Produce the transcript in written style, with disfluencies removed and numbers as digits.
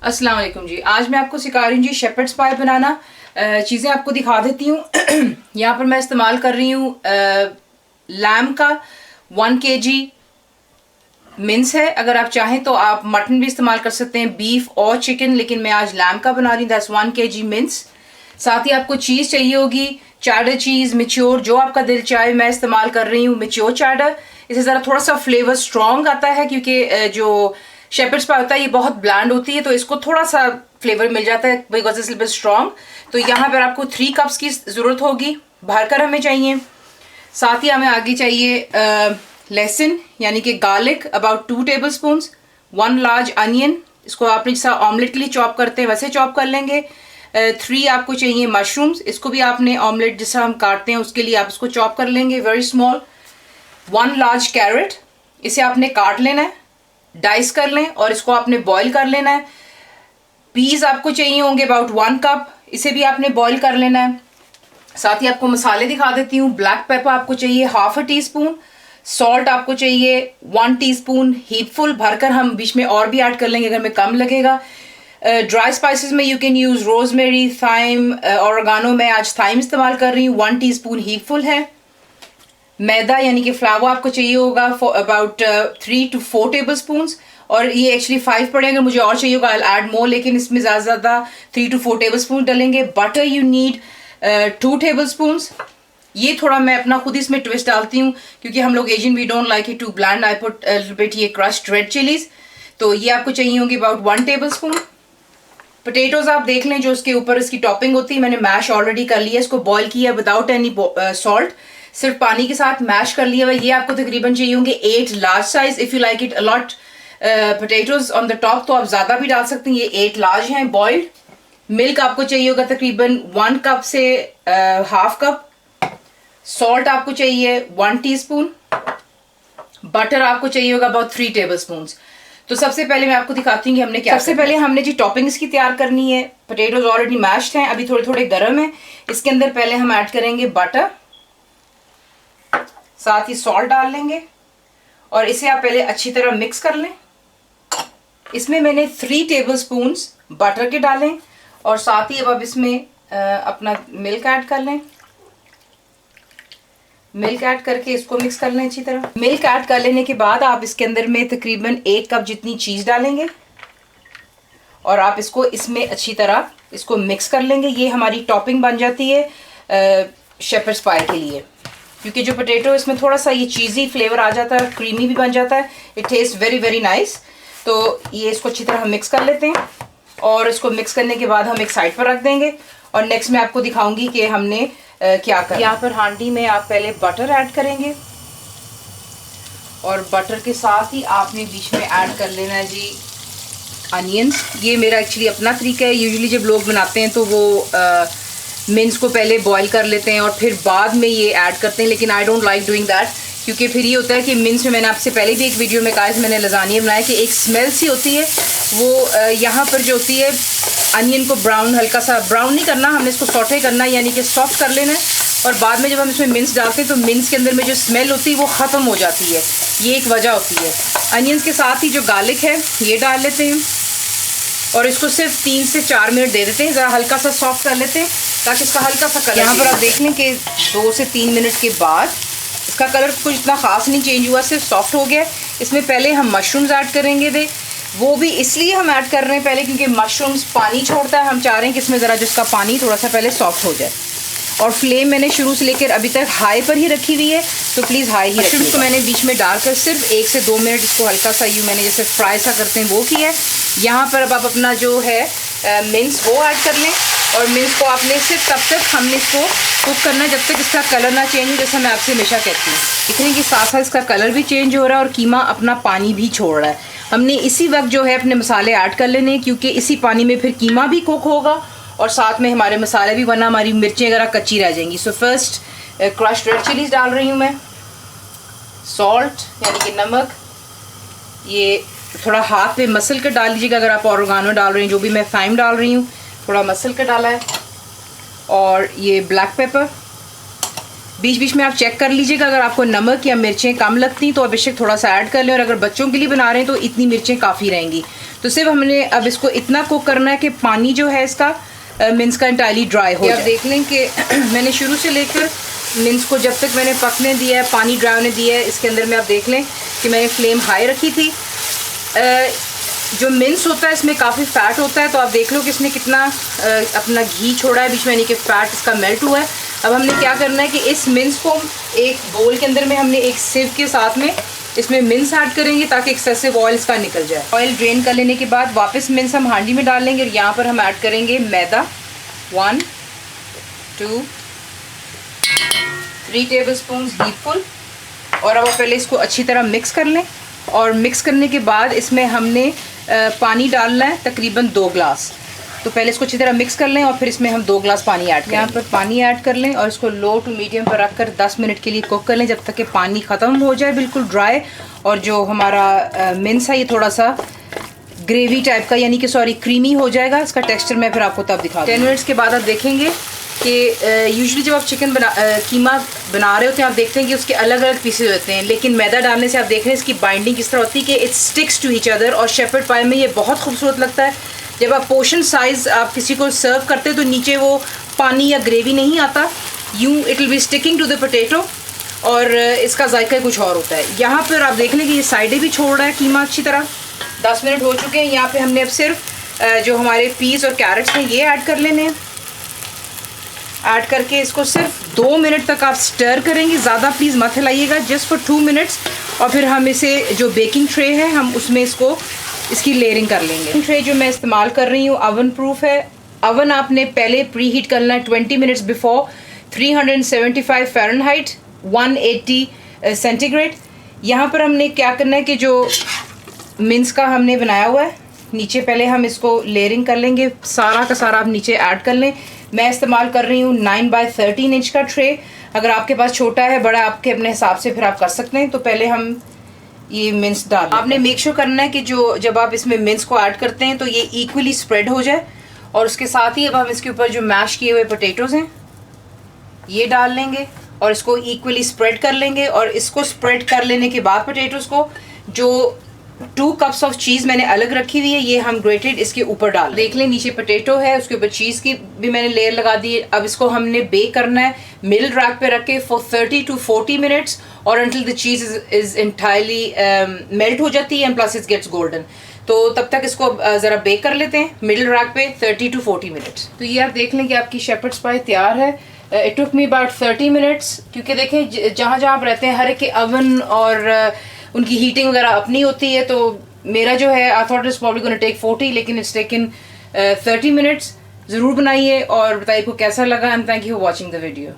अस्सलाम वालेकुम जी। आज मैं आपको सिखा रही हूँ जी शेपर्ड्स पाई बनाना। चीज़ें आपको दिखा देती हूँ। यहाँ पर मैं इस्तेमाल कर रही हूँ लैम का 1 kg मिन्स है। अगर आप चाहें तो आप मटन भी इस्तेमाल कर सकते हैं, बीफ और चिकन, लेकिन मैं आज लैम का बना रही हूँ। That's 1 kg mince. साथ ही आपको चीज़ चाहिए होगी, चैडर चीज़, मिच्योर, जो आपका दिल चाहे। मैं इस्तेमाल कर रही हूँ मिच्योर चैडर। इससे ज़रा थोड़ा सा फ्लेवर स्ट्रॉन्ग आता है, क्योंकि जो शेपर्ड्स पाई होता है ये बहुत ब्लैंड होती है, तो इसको थोड़ा सा फ्लेवर मिल जाता है बिकॉज इट्स लिटिल स्ट्रॉन्ग। तो यहाँ पर आपको 3 कप्स की ज़रूरत होगी, भरकर हमें चाहिए। साथ ही हमें आगे चाहिए लहसुन यानी कि garlic, about 2 table spoon. 1 large onion, इसको आपने जैसा ऑमलेट के लिए चॉप करते हैं वैसे चॉप कर लेंगे। 3 आपको चाहिए मशरूम्स, इसको भी आपने ऑमलेट जैसा हम काटते हैं उसके लिए आप इसको चॉप कर लेंगे, वेरी स्मॉल। 1 लार्ज कैरेट, इसे आपने काट लेना है, डाइस कर लें और इसको आपने बॉईल कर लेना है। पीस आपको चाहिए होंगे अबाउट 1 कप, इसे भी आपने बॉईल कर लेना है। साथ ही आपको मसाले दिखा देती हूँ। ब्लैक पेपर आपको चाहिए ½ टीस्पून, सॉल्ट आपको चाहिए 1 टीस्पून, हीपफुल भरकर, हम बीच में और भी ऐड कर लेंगे अगर में कम लगेगा। ड्राई स्पाइसेस में you can use rosemary, thyme, oregano. मैं आज थाइम इस्तेमाल कर रही हूँ, 1 टीस्पून हीपफुल है। मैदा यानी कि फ्लावर आपको चाहिए होगा for about 3 to 4 table spoon, और ये एक्चुअली 5 पड़े, अगर मुझे और चाहिए होगा आई ऐड मोर, लेकिन इसमें ज़्यादा 3 to 4 टेबल स्पून डलेंगे। Butter you need 2 tablespoon. ये थोड़ा मैं अपना खुद इसमें ट्विस्ट डालती हूँ, क्योंकि हम लोग Asian we don't like it too bland. I put bit ये क्रश्ड रेड चिलीज, तो ये आपको चाहिए होंगे अबाउट 1 टेबल स्पून। पोटैटोज आप देख लें, जो उसके ऊपर इसकी टॉपिंग होती है, मैंने मैश ऑलरेडी कर लिया, इसको बॉईल किया विदाउट एनी सॉल्ट, सिर्फ पानी के साथ मैश कर लिया हुआ। ये आपको तकरीबन चाहिए होंगे 8 large size. If you like it a lot potatoes on the top तो आप ज़्यादा भी डाल सकते हैं। ये 8 लार्ज हैं बॉइल्ड। मिल्क आपको चाहिए होगा तकरीबन 1 कप से ½ कप। सॉल्ट आपको चाहिए 1 टीस्पून। बटर आपको चाहिए होगा अबाउट 3 टेबल स्पून। तो सबसे पहले मैं आपको दिखाती हूँ कि हमने क्या। सबसे पहले हमने जी टॉपिंग्स की तैयार करनी है। पोटैटोज ऑलरेडी मैश्ड हैं, अभी थोड़े थोड़े गर्म हैं। इसके अंदर पहले हम ऐड करेंगे बटर, साथ ही सॉल्ट डाल लेंगे और इसे आप पहले अच्छी तरह मिक्स कर लें। इसमें मैंने 3 टेबल स्पून बटर के डालें और साथ ही अब इसमें अपना मिल्क ऐड कर लें। मिल्क ऐड करके इसको मिक्स कर लें अच्छी तरह। मिल्क ऐड कर लेने के बाद आप इसके अंदर में तकरीबन 1 कप जितनी चीज़ डालेंगे और आप इसको इसमें अच्छी तरह इसको मिक्स कर लेंगे। ये हमारी टॉपिंग बन जाती है शेपर्ड्स पाई के लिए, क्योंकि जो पोटैटो इसमें थोड़ा सा ये चीज़ी फ्लेवर आ जाता है, क्रीमी भी बन जाता है। It taste very very nice. तो ये इसको अच्छी तरह हम मिक्स कर लेते हैं और इसको मिक्स करने के बाद हम एक साइड पर रख देंगे। और नेक्स्ट मैं आपको दिखाऊंगी कि हमने क्या करना। यहाँ पर हांडी में आप पहले बटर ऐड करेंगे और बटर के साथ ही आपने बीच में ऐड कर लेना है जी अनियंस। ये मेरा एक्चुअली अपना तरीका है। यूजुअली जब लोग बनाते हैं तो वो मिन्स को पहले बॉईल कर लेते हैं और फिर बाद में ये ऐड करते हैं, लेकिन I don't like doing that, क्योंकि फिर ये होता है कि मिन्स में, मैंने आपसे पहले भी एक वीडियो में कहा है, मैंने लजानिया बनाया, कि एक स्मेल सी होती है वो यहाँ पर जो होती है। अनियन को ब्राउन, हल्का सा ब्राउन नहीं करना, हमने इसको सॉटे करना है, यानी कि सॉफ्ट कर लेना है। और बाद में जब हम इसमें मिन्स डालते हैं तो मिन्स के अंदर में जो स्मेल होती है वो ख़त्म हो जाती है। ये एक वजह होती है। अनियंस के साथ ही जो गार्लिक है ये डाल लेते हैं और इसको सिर्फ 3 से 4 मिनट दे देते हैं, ज़रा हल्का सा सॉफ्ट कर लेते हैं ताकि इसका हल्का सा कलर। यहाँ पर आप देख लें कि 2 से 3 मिनट के बाद इसका कलर कुछ इतना ख़ास नहीं चेंज हुआ, सिर्फ सॉफ्ट हो गया। इसमें पहले हम मशरूम्स ऐड करेंगे। वो भी इसलिए हम ऐड कर रहे हैं पहले क्योंकि मशरूम्स पानी छोड़ता है। हम चाह रहे हैं कि इसमें ज़रा जिसका पानी थोड़ा सा पहले सॉफ्ट हो जाए। और फ्लेम मैंने शुरू से लेकर अभी तक हाई पर ही रखी हुई है, तो प्लीज़ हाई ही रखिए। मशरूम्स को मैंने बीच में डालकर सिर्फ 1 से 2 मिनट इसको हल्का सा यूँ मैंने जैसे फ्राई सा करते हैं वो किया है। यहाँ पर अब आप अपना जो है मिन्स वो ऐड कर लें और मिन्स को आपने सिर्फ तब तक हमने इसको कुक करना है जब तक इसका कलर ना चेंज हो, जैसा मैं आपसे हमेशा कहती हूँ। इतने कि साथ साथ इसका कलर भी चेंज हो रहा है और कीमा अपना पानी भी छोड़ रहा है। हमने इसी वक्त जो है अपने मसाले ऐड कर लेने, क्योंकि इसी पानी में फिर कीमा भी कुक होगा और साथ में हमारे मसाले भी, वरना हमारी मिर्चें वगैरह कच्ची रह जाएंगी। So first crushed red chillies डाल रही हूँ मैं, सॉल्ट यानी कि नमक, ये थोड़ा हाथ पे मसल कर डाल लीजिएगा अगर आप ऑर्गानो डाल रहे हैं, जो भी मैं थाइम डाल रही हूँ थोड़ा मसल कर डाला है। और ये ब्लैक पेपर, बीच बीच में आप चेक कर लीजिएगा, अगर आपको नमक या मिर्चें कम लगती तो आप बेशक थोड़ा सा ऐड कर लें, और अगर बच्चों के लिए बना रहे हैं तो इतनी मिर्चें काफ़ी रहेंगी। तो सिर्फ हमने अब इसको इतना कुक करना है कि पानी जो है इसका मिन्स का इंटायरली ड्राई हो जाए। आप देख लें कि मैंने शुरू से लेकर मिन्स को जब तक मैंने पकने दिया है, पानी ड्राई होने दिया है, इसके अंदर में आप देख लें कि मैंने फ्लेम हाई रखी थी। जो मिन्स होता है इसमें काफ़ी फ़ैट होता है, तो आप देख लो कि इसने कितना अपना घी छोड़ा है बीच में, यानी कि फ़ैट इसका मेल्ट हुआ है। अब हमने क्या करना है कि इस मिन्स को एक बोल के अंदर में हमने एक सिव के साथ में इसमें मिन्स ऐड करेंगे ताकि एक्सेसिव ऑयल इसका निकल जाए। ऑयल ड्रेन कर लेने के बाद वापस मिन्स हम हांडी में डाल लेंगे, और यहाँ पर हम ऐड करेंगे मैदा 1 2 3 टेबलस्पून हीटफुल। और अब पहले इसको अच्छी तरह मिक्स कर लें, और मिक्स करने के बाद इसमें हमने पानी डालना है तकरीबन 2 ग्लास। तो पहले इसको अच्छी तरह मिक्स कर लें और फिर इसमें हम 2 ग्लास पानी ऐड करें। यहाँ पर पानी ऐड कर लें और इसको लो टू मीडियम पर रख कर 10 मिनट के लिए कुक कर लें, जब तक कि पानी ख़त्म हो जाए बिल्कुल ड्राई, और जो हमारा मिन्स है ये थोड़ा सा ग्रेवी टाइप का, यानी कि सॉरी क्रीमी हो जाएगा। इसका टेक्सचर मैं फिर आपको तब दिखा दूँ। 10 मिनट्स के बाद आप देखेंगे कि यूजुअली जब आप चिकन कीमा बना रहे होते हैं आप देखते हैं कि उसके अलग अलग पीसेज होते हैं, लेकिन मैदा डालने से आप देख रहे हैं इसकी बाइंडिंग किस तरह होती है कि it sticks to each other. और शेफर्ड पाई में ये बहुत खूबसूरत लगता है। जब आप पोर्शन साइज़ आप किसी को सर्व करते हैं तो नीचे वो पानी या ग्रेवी नहीं आता, यूँ it will be sticking to the potato, और इसका जायका कुछ और होता है। यहाँ पर आप देख लें कि ये साइडें भी छोड़ रहा है कीमा अच्छी तरह। 10 मिनट हो चुके हैं। यहाँ पे हमने अब सिर्फ जो हमारे पीस और कैरेट्स हैं ये ऐड कर लेने हैं। ऐड करके इसको सिर्फ 2 मिनट तक आप स्टर करेंगे, ज़्यादा प्लीज़ मत हिलाइएगा, जस्ट फॉर 2 मिनट्स। और फिर हम इसे जो बेकिंग ट्रे है हम उसमें इसकी लेयरिंग कर लेंगे। ट्रे जो मैं इस्तेमाल कर रही हूँ अवन प्रूफ है। अवन आपने पहले प्री हीट करना है 20 मिनट्स बिफोर, 375 फ़ारेनहाइट 180 सेंटीग्रेड। यहाँ पर हमने क्या करना है कि जो मिन्स का हमने बनाया हुआ है नीचे पहले हम इसको लेयरिंग कर लेंगे, सारा का सारा आप नीचे ऐड कर लें। मैं इस्तेमाल कर रही हूँ 9x13 इंच का ट्रे। अगर आपके पास छोटा है बड़ा आपके अपने हिसाब से फिर आप कर सकते हैं। तो पहले हम ये मिन्स डाल, आपने मेक श्योर करना है कि जब आप इसमें मिन्स को ऐड करते हैं तो ये इक्वली स्प्रेड हो जाए। और उसके साथ ही अब हम इसके ऊपर जो मैश किए हुए पोटैटोज़ हैं ये डाल लेंगे और इसको इक्वली स्प्रेड कर लेंगे। और इसको स्प्रेड कर लेने के बाद पोटैटोज़ को जो 2 कप्स ऑफ चीज़ मैंने अलग रखी हुई है ये हम ग्रेटेड इसके ऊपर डाल देख लें। नीचे पोटैटो है, उसके ऊपर चीज़ की भी मैंने लेयर लगा दी है। अब इसको हमने बेक करना है मिल रैक पे रख के फॉर 30 to 40 मिनट्स, और until the cheese is entirely melt हो जाती है and plus it gets golden. तो तब तक इसको ज़रा बेक कर लेते हैं मिडल रैक पे 30 to 40 मिनट्स। तो ये आप देख लें कि आपकी शेपर्ड्स पाई तैयार है। It took me about 30 minutes, क्योंकि देखें जहाँ जहाँ आप रहते हैं हर एक के अवन और उनकी हीटिंग वगैरह अपनी होती है। तो मेरा जो है I thought is probably gonna take 40, लेकिन इट्स टेकन 30 मिनट्स। ज़रूर बनाइए और बताइए आपको कैसा लगा, and thank you for watching the video.